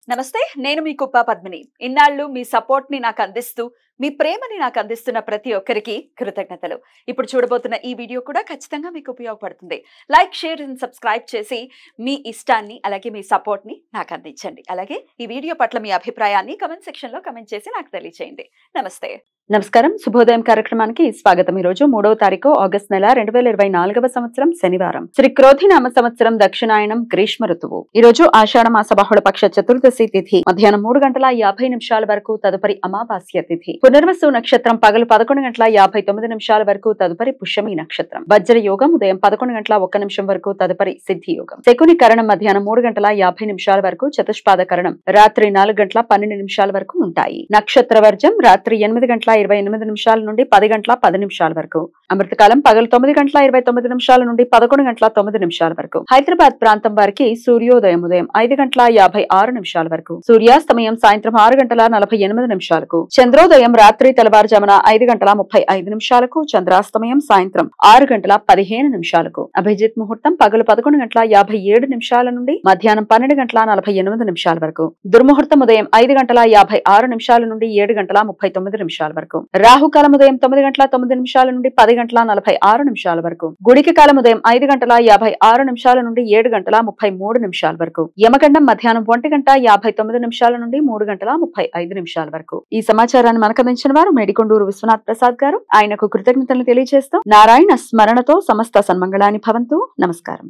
నమస్తే, నేను మీ కుప్ప పద్మిని. ఇన్నాళ్ళు మీ సపోర్ట్ ని నాకు అందిస్తూ, మీ ప్రేమని నాకు అందిస్తున్న ప్రతి ఒక్కరికి కృతజ్ఞతలు. ఇప్పుడు చూడబోతున్న ఈ వీడియో కూడా ఖచ్చితంగా మీకు ఉపయోగపడుతుంది. లైక్, షేర్ అండ్ సబ్స్క్రైబ్ చేసి మీ ఇష్టాన్ని అలాగే మీ సపోర్ట్ ని నాకు అందించండి. అలాగే ఈ వీడియో పట్ల మీ అభిప్రాయాన్ని కమెంట్ సెక్షన్ లో కమెంట్ చేసి నాకు తెలియజేయండి. నమస్తే. నమస్కారం. శుభోదయం కార్యక్రమానికి స్వాగతం. ఈ రోజు 3వ తారీఖు ఆగస్టు నెల 2024వ సంవత్సరం శనివారం. శ్రీ క్రోధినామ సంవత్సరం దక్షిణాయనం గ్రీష్మ ఋతువు. ఈ రోజు ఆషాఢ మాస బహుళ పక్ష చతుర్దశి తిథి మధ్యాహ్నం 3:50 వరకు, తదుపరి అమావాస్య తిథి. పునర్వసు నక్షత్రం పగలు 11:59 వరకు, తదుపరి పుష్యమి నక్షత్రం. వజ్ర యోగం ఉదయం 11:01 వరకు, తదుపరి సిద్ధి యోగం. శకుని కరణం మధ్యాహ్నం 3:50 వరకు, చతుష్పాద కరణం రాత్రి 4:12 వరకు ఉంటాయి. నక్షత్ర వర్జం రాత్రి 8:28 నుండి 10:10 వరకు. అమృతకాలం పగలు 9:29 నుండి 11:09 వరకు. హైదరాబాద్ ప్రాంతం వారికి సూర్యోదయం ఉదయం 5:56 వరకు, సూర్యాస్తమయం సాయంత్రం 6:48 చంద్రోదయం రాత్రి తెల్లవారుజామున 5:35 చంద్రాస్తమయం సాయంత్రం 6:15 అభిజిత్ ముహూర్తం పగలు 11:57 నుండి మధ్యాహ్నం 12:48 వరకు. దుర్ముహూర్తం ఉదయం 5:56 నుండి 7:39 వరకు. రాహుకాలం ఉదయం 9:09 నుండి 10:46 వరకు. గుడికి కాలం ఉదయం 5:56 నుండి 7:33 వరకు. యమగండం మధ్యాహ్నం 1:59 నుండి 3:35 వరకు. ఈ సమాచారాన్ని మనకు అందించిన వారు మేడికొండూరు విశ్వనాథ్ ప్రసాద్ గారు. ఆయనకు కృతజ్ఞతలు తెలియజేస్తూ నారాయణ స్మరణతో సమస్త సన్మంగళాని భవంతు. నమస్కారం.